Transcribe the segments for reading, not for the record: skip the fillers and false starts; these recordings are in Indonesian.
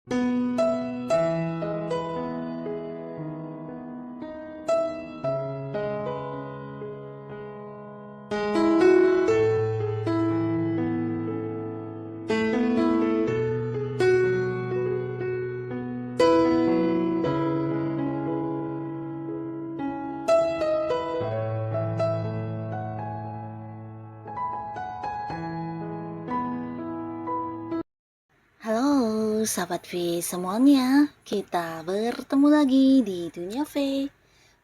Halo sahabat V semuanya, kita bertemu lagi di Dunia V.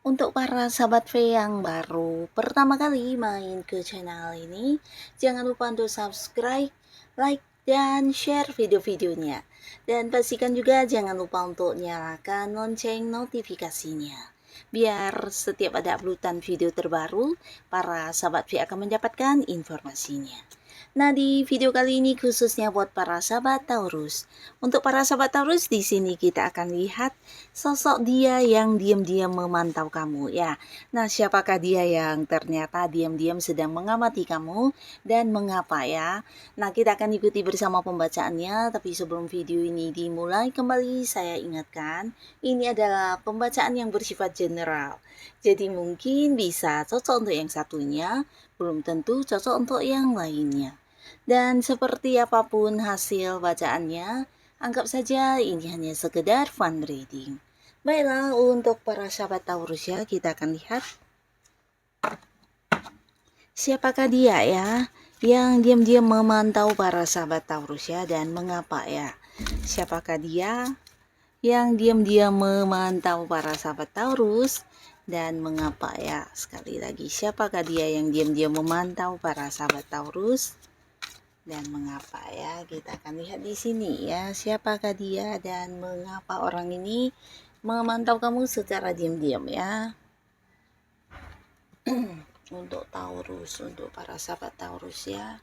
Untuk para sahabat V yang baru pertama kali main ke channel ini, jangan lupa untuk subscribe, like, dan share video-videonya. Dan pastikan juga jangan lupa untuk nyalakan lonceng notifikasinya. Biar setiap ada uploadan video terbaru, para sahabat V akan mendapatkan informasinya. Nah, di video kali ini khususnya buat para sahabat Taurus. Untuk para sahabat Taurus, di sini kita akan lihat sosok dia yang diam-diam memantau kamu ya. Nah, siapakah dia yang ternyata diam-diam sedang mengamati kamu dan mengapa ya? Nah, kita akan ikuti bersama pembacaannya, tapi sebelum video ini dimulai kembali saya ingatkan, ini adalah pembacaan yang bersifat general. Jadi mungkin bisa cocok untuk yang satunya, belum tentu cocok untuk yang lainnya. Dan seperti apapun hasil bacaannya, anggap saja ini hanya sekedar fun reading. Baiklah, untuk para sahabat Taurus ya, kita akan lihat siapakah dia ya yang diam-diam memantau para sahabat Taurus ya, dan mengapa ya. Siapakah dia yang diam-diam memantau para sahabat Taurus dan mengapa ya. Sekali lagi, siapakah dia yang diam-diam memantau para sahabat Taurus dan mengapa ya. Kita akan lihat di sini ya, siapakah dia dan mengapa orang ini memantau kamu secara diam-diam ya. Untuk Taurus, untuk para sahabat Taurus ya.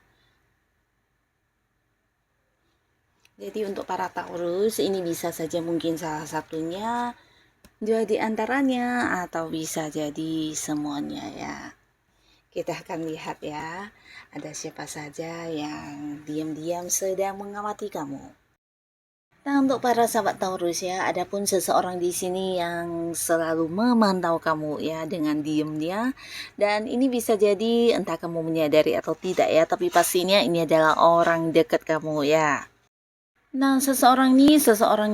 Jadi untuk para Taurus ini bisa saja mungkin salah satunya jadi antaranya atau bisa jadi semuanya ya. Kita akan lihat ya, ada siapa saja yang diam-diam sedang mengamati kamu. Nah, untuk para sahabat Taurus ya, adapun seseorang di sini yang selalu memantau kamu ya dengan diamnya, dan ini bisa jadi entah kamu menyadari atau tidak ya, tapi pastinya ini adalah orang dekat kamu ya. Nah, seseorang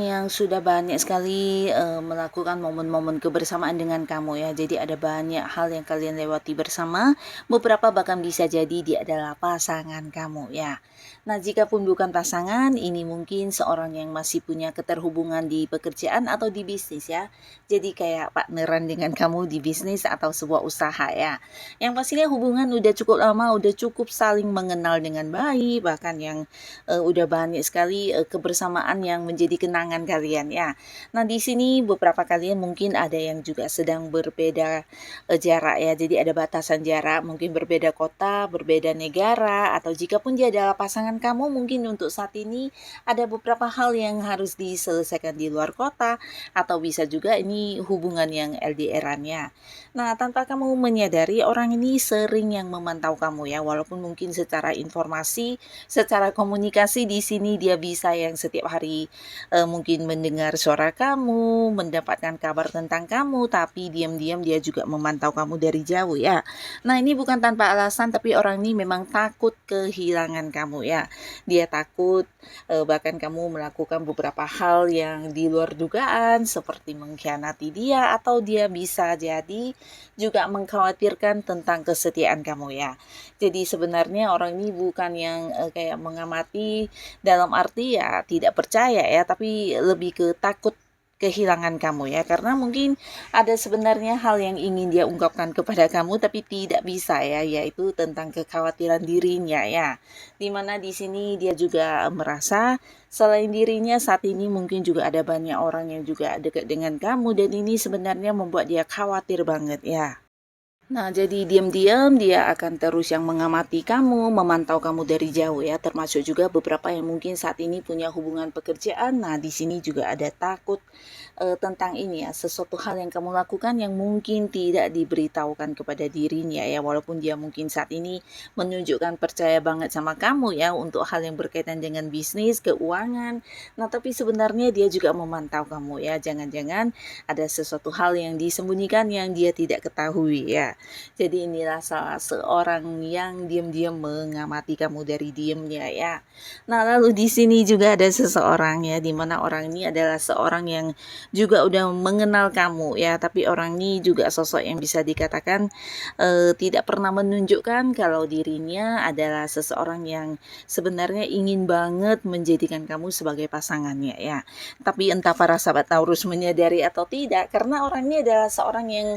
yang sudah banyak sekali melakukan momen-momen kebersamaan dengan kamu ya. Jadi ada banyak hal yang kalian lewati bersama. Beberapa bahkan bisa jadi dia adalah pasangan kamu ya. Nah, jika pun bukan pasangan, ini mungkin seorang yang masih punya keterhubungan di pekerjaan atau di bisnis ya. Jadi kayak partneran dengan kamu di bisnis atau sebuah usaha ya. Yang pastinya hubungan udah cukup lama, udah cukup saling mengenal dengan baik, bahkan yang udah banyak sekali kebersamaan yang menjadi kenangan kalian ya. Nah, di sini beberapa kalian mungkin ada yang juga sedang berbeda jarak ya. Jadi ada batasan jarak, mungkin berbeda kota, berbeda negara, atau jika pun dia adalah pasangan kamu, mungkin untuk saat ini ada beberapa hal yang harus diselesaikan di luar kota, atau bisa juga ini hubungan yang LDR-an ya. Nah, tanpa kamu menyadari, orang ini sering yang memantau kamu ya, walaupun mungkin secara informasi, secara komunikasi di sini dia bisa yang setiap hari mungkin mendengar suara kamu, mendapatkan kabar tentang kamu, tapi diam-diam dia juga memantau kamu dari jauh ya. Nah, ini bukan tanpa alasan, tapi orang ini memang takut kehilangan kamu ya. Dia takut bahkan kamu melakukan beberapa hal yang di luar dugaan, seperti mengkhianati dia, atau dia bisa jadi juga mengkhawatirkan tentang kesetiaan kamu ya. Jadi sebenarnya orang ini bukan yang kayak mengamati dalam arti ya tidak percaya ya, tapi lebih ke takut kehilangan kamu ya, karena mungkin ada sebenarnya hal yang ingin dia ungkapkan kepada kamu tapi tidak bisa ya, yaitu tentang kekhawatiran dirinya ya. Dimana di sini dia juga merasa selain dirinya saat ini mungkin juga ada banyak orang yang juga dekat dengan kamu, dan ini sebenarnya membuat dia khawatir banget ya. Nah, jadi diam-diam dia akan terus yang mengamati kamu, memantau kamu dari jauh ya, termasuk juga beberapa yang mungkin saat ini punya hubungan pekerjaan. Nah, di sini juga ada takut tentang ini ya, sesuatu hal yang kamu lakukan yang mungkin tidak diberitahukan kepada dirinya ya, walaupun dia mungkin saat ini menunjukkan percaya banget sama kamu ya untuk hal yang berkaitan dengan bisnis, keuangan. Nah, tapi sebenarnya dia juga memantau kamu ya, jangan-jangan ada sesuatu hal yang disembunyikan yang dia tidak ketahui ya. Jadi inilah salah seorang yang diam-diam mengamati kamu dari diamnya ya. Nah, lalu di sini juga ada seseorang ya, di mana orang ini adalah seorang yang juga udah mengenal kamu ya, tapi orang ini juga sosok yang bisa dikatakan tidak pernah menunjukkan kalau dirinya adalah seseorang yang sebenarnya ingin banget menjadikan kamu sebagai pasangannya ya. Tapi entah para sahabat Taurus menyadari atau tidak, karena orang ini adalah seorang yang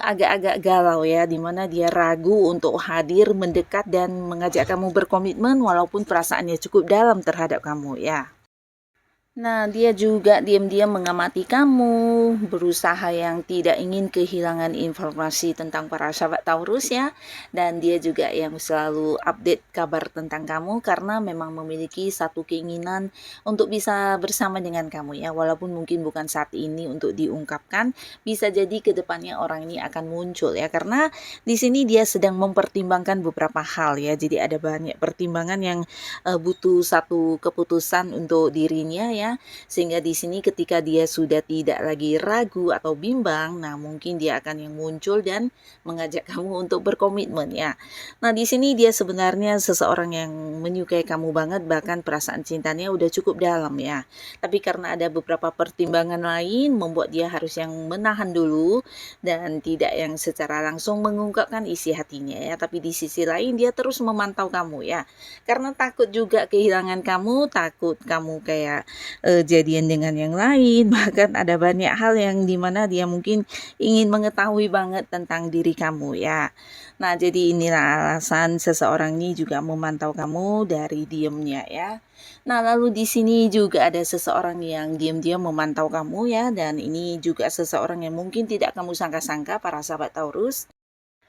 agak-agak galau ya, dimana dia ragu untuk hadir, mendekat dan mengajak kamu berkomitmen walaupun perasaannya cukup dalam terhadap kamu ya. Nah, dia juga diam-diam mengamati kamu, berusaha yang tidak ingin kehilangan informasi tentang para sahabat Taurus ya. Dan dia juga yang selalu update kabar tentang kamu karena memang memiliki satu keinginan untuk bisa bersama dengan kamu ya. Walaupun mungkin bukan saat ini untuk diungkapkan, bisa jadi ke depannya orang ini akan muncul ya. Karena di sini dia sedang mempertimbangkan beberapa hal ya. Jadi ada banyak pertimbangan yang butuh satu keputusan untuk dirinya ya, sehingga di sini ketika dia sudah tidak lagi ragu atau bimbang, nah mungkin dia akan yang muncul dan mengajak kamu untuk berkomitmen ya. Nah, di sini dia sebenarnya seseorang yang menyukai kamu banget, bahkan perasaan cintanya udah cukup dalam ya. Tapi karena ada beberapa pertimbangan lain membuat dia harus yang menahan dulu dan tidak yang secara langsung mengungkapkan isi hatinya ya. Tapi di sisi lain dia terus memantau kamu ya. Karena takut juga kehilangan kamu, takut kamu kayak jadian dengan yang lain, bahkan ada banyak hal yang dimana dia mungkin ingin mengetahui banget tentang diri kamu ya. Nah, jadi inilah alasan seseorang ini juga memantau kamu dari diamnya ya. Nah, lalu di sini juga ada seseorang yang diam-diam memantau kamu ya, dan ini juga seseorang yang mungkin tidak kamu sangka-sangka para sahabat Taurus.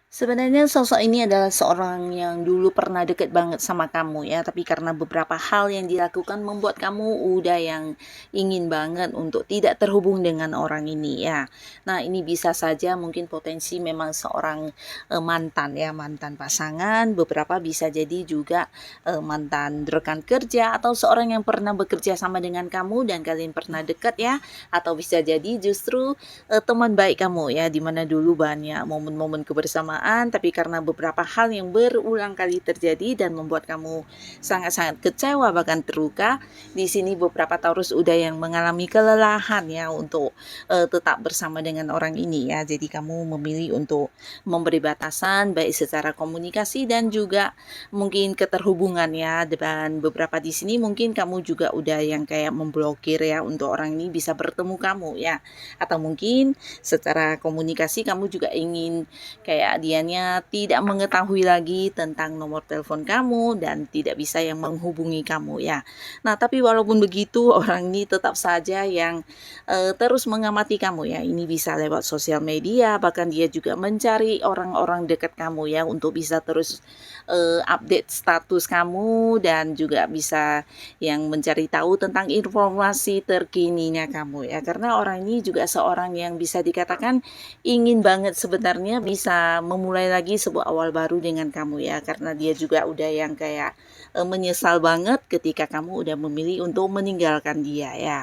Sebenarnya sosok ini adalah seorang yang dulu pernah deket banget sama kamu ya, tapi karena beberapa hal yang dilakukan membuat kamu udah yang ingin banget untuk tidak terhubung dengan orang ini ya. Nah, ini bisa saja mungkin potensi memang seorang mantan ya, mantan pasangan, beberapa bisa jadi juga mantan rekan kerja atau seorang yang pernah bekerja sama dengan kamu dan kalian pernah dekat ya, atau bisa jadi justru teman baik kamu ya, dimana dulu banyak momen-momen kebersamaan tapi karena beberapa hal yang berulang kali terjadi dan membuat kamu sangat-sangat kecewa bahkan terluka, di sini beberapa Taurus udah yang mengalami kelelahan ya untuk tetap bersama dengan orang ini ya. Jadi kamu memilih untuk memberi batasan baik secara komunikasi dan juga mungkin keterhubungan ya, dan beberapa di sini mungkin kamu juga udah yang kayak memblokir ya untuk orang ini bisa bertemu kamu ya, atau mungkin secara komunikasi kamu juga ingin kayak dianya tidak mengetahui lagi tentang nomor telepon kamu dan tidak bisa yang menghubungi kamu ya. Nah, tapi walaupun begitu orang ini tetap saja yang terus mengamati kamu ya. Ini bisa lewat sosial media, bahkan dia juga mencari orang-orang dekat kamu ya untuk bisa terus update status kamu dan juga bisa yang mencari tahu tentang informasi terkininya kamu ya. Karena orang ini juga seorang yang bisa dikatakan ingin banget sebenarnya bisa memulai lagi sebuah awal baru dengan kamu ya, karena dia juga udah yang kayak menyesal banget ketika kamu udah memilih untuk meninggalkan dia ya.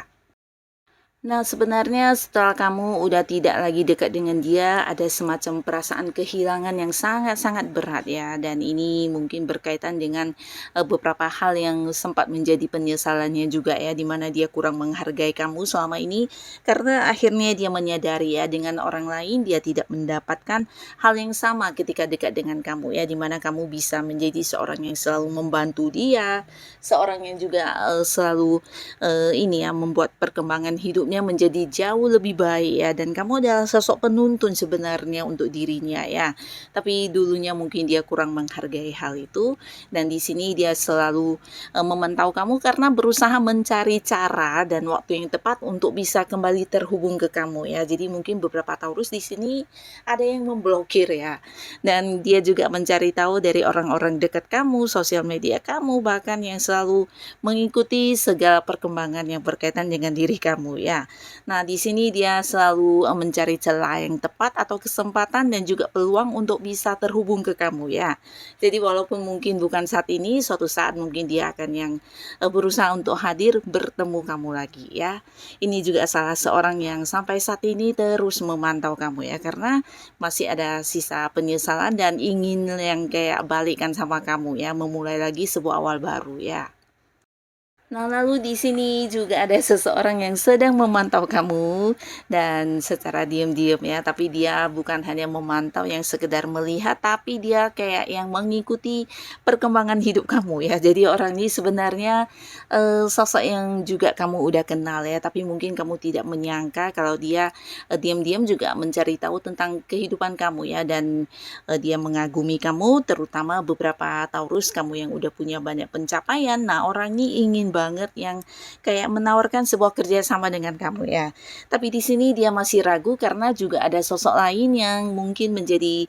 Nah, sebenarnya setelah kamu udah tidak lagi dekat dengan dia, ada semacam perasaan kehilangan yang sangat-sangat berat ya. Dan ini mungkin berkaitan dengan beberapa hal yang sempat menjadi penyesalannya juga ya, di mana dia kurang menghargai kamu selama ini karena akhirnya dia menyadari ya dengan orang lain dia tidak mendapatkan hal yang sama ketika dekat dengan kamu ya, di mana kamu bisa menjadi seorang yang selalu membantu dia, seorang yang juga selalu ini ya membuat perkembangan hidupnya hidupnya menjadi jauh lebih baik ya, dan kamu adalah sosok penuntun sebenarnya untuk dirinya ya. Tapi dulunya mungkin dia kurang menghargai hal itu, dan di sini dia selalu memantau kamu karena berusaha mencari cara dan waktu yang tepat untuk bisa kembali terhubung ke kamu ya. Jadi mungkin beberapa Taurus di sini ada yang memblokir ya. Dan dia juga mencari tahu dari orang-orang dekat kamu, sosial media kamu, bahkan yang selalu mengikuti segala perkembangan yang berkaitan dengan diri kamu ya. Nah, di sini dia selalu mencari celah yang tepat atau kesempatan dan juga peluang untuk bisa terhubung ke kamu ya. Jadi walaupun mungkin bukan saat ini, suatu saat mungkin dia akan yang berusaha untuk hadir bertemu kamu lagi ya. Ini juga salah seorang yang sampai saat ini terus memantau kamu ya, karena masih ada sisa penyesalan dan ingin yang kayak balikan sama kamu ya, memulai lagi sebuah awal baru ya. Nah, lalu di sini juga ada seseorang yang sedang memantau kamu dan secara diam-diam ya, tapi dia bukan hanya memantau yang sekedar melihat, tapi dia kayak yang mengikuti perkembangan hidup kamu ya. Jadi orang ini sebenarnya sosok yang juga kamu udah kenal ya, tapi mungkin kamu tidak menyangka kalau dia diam-diam juga mencari tahu tentang kehidupan kamu ya, dan dia mengagumi kamu, terutama beberapa Taurus kamu yang udah punya banyak pencapaian. Nah, orang ini ingin banget yang kayak menawarkan sebuah kerjasama dengan kamu ya. Tapi di sini dia masih ragu karena juga ada sosok lain yang mungkin menjadi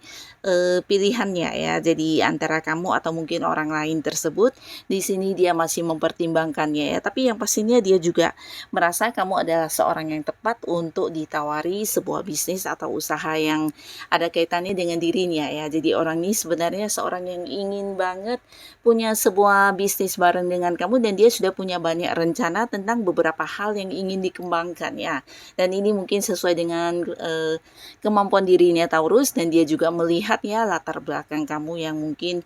pilihannya ya. Jadi antara kamu atau mungkin orang lain tersebut, di sini dia masih mempertimbangkannya ya. Tapi yang pastinya dia juga merasa kamu adalah seorang yang tepat untuk ditawari sebuah bisnis atau usaha yang ada kaitannya dengan dirinya ya. Jadi orang ini sebenarnya seorang yang ingin banget punya sebuah bisnis bareng dengan kamu, dan dia sudah punya banyak rencana tentang beberapa hal yang ingin dikembangkan ya. Dan ini mungkin sesuai dengan kemampuan dirinya Taurus, dan dia juga melihat ya latar belakang kamu yang mungkin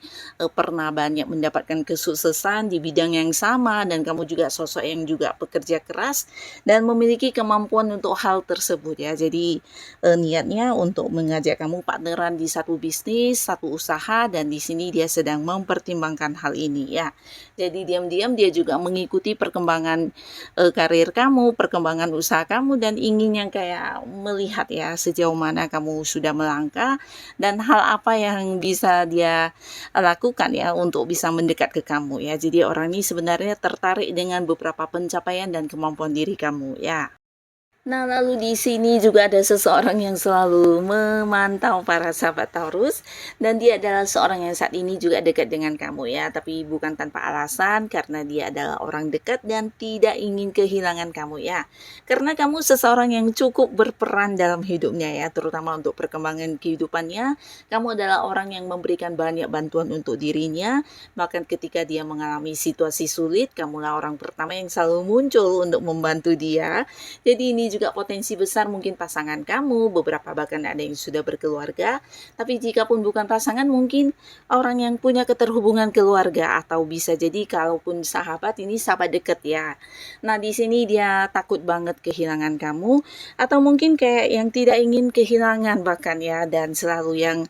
pernah banyak mendapatkan kesuksesan di bidang yang sama, dan kamu juga sosok yang juga pekerja keras dan memiliki kemampuan untuk hal tersebut ya. Jadi niatnya untuk mengajak kamu partneran di satu bisnis, satu usaha, dan di sini dia sedang mempertimbangkan hal ini ya. Jadi diam-diam dia juga mengikuti perkembangan karir kamu, perkembangan usaha kamu, dan ingin yang kayak melihat ya sejauh mana kamu sudah melangkah dan hal apa yang bisa dia lakukan ya untuk bisa mendekat ke kamu ya. Jadi orang ini sebenarnya tertarik dengan beberapa pencapaian dan kemampuan diri kamu ya. Nah, lalu di sini juga ada seseorang yang selalu memantau para sahabat Taurus, dan dia adalah seorang yang saat ini juga dekat dengan kamu ya, tapi bukan tanpa alasan, karena dia adalah orang dekat dan tidak ingin kehilangan kamu ya. Karena kamu seseorang yang cukup berperan dalam hidupnya ya, terutama untuk perkembangan kehidupannya. Kamu adalah orang yang memberikan banyak bantuan untuk dirinya, bahkan ketika dia mengalami situasi sulit, kamulah orang pertama yang selalu muncul untuk membantu dia. Jadi ini juga potensi besar mungkin pasangan kamu, beberapa bahkan ada yang sudah berkeluarga. Tapi jika pun bukan pasangan, mungkin orang yang punya keterhubungan keluarga, atau bisa jadi kalaupun sahabat, ini sahabat dekat ya. Nah, di sini dia takut banget kehilangan kamu, atau mungkin kayak yang tidak ingin kehilangan bahkan ya, dan selalu yang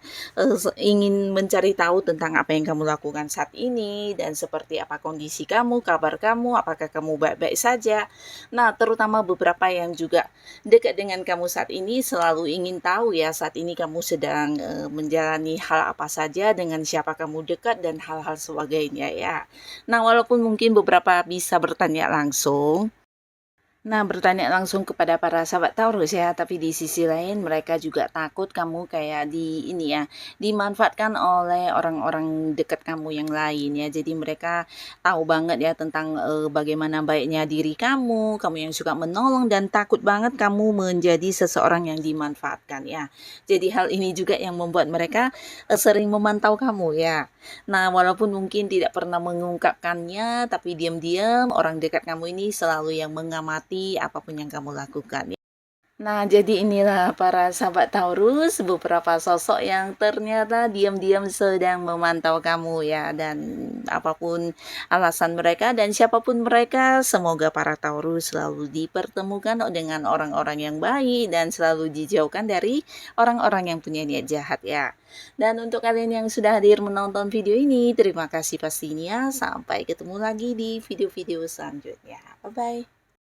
ingin mencari tahu tentang apa yang kamu lakukan saat ini, dan seperti apa kondisi kamu, kabar kamu, apakah kamu baik-baik saja. Nah, terutama beberapa yang juga dekat dengan kamu saat ini selalu ingin tahu ya saat ini kamu sedang menjalani hal apa saja, dengan siapa kamu dekat, dan hal-hal sebagainya ya. Nah, walaupun mungkin beberapa bisa bertanya langsung, Nah, bertanya langsung kepada para sahabat Taurus ya, tapi di sisi lain mereka juga takut kamu kayak ini ya, dimanfaatkan oleh orang-orang dekat kamu yang lain ya. Jadi mereka tahu banget ya tentang bagaimana baiknya diri kamu yang suka menolong, dan takut banget kamu menjadi seseorang yang dimanfaatkan ya. Jadi hal ini juga yang membuat mereka sering memantau kamu ya. Nah, walaupun mungkin tidak pernah mengungkapkannya, tapi diam-diam orang dekat kamu ini selalu yang mengamati apapun yang kamu lakukan. Nah, jadi inilah para sahabat Taurus, beberapa sosok yang ternyata diam-diam sedang memantau kamu ya, dan apapun alasan mereka dan siapapun mereka, semoga para Taurus selalu dipertemukan dengan orang-orang yang baik dan selalu dijauhkan dari orang-orang yang punya niat jahat ya. Dan untuk kalian yang sudah hadir menonton video ini, terima kasih pastinya. Sampai ketemu lagi di video-video selanjutnya. Bye-bye.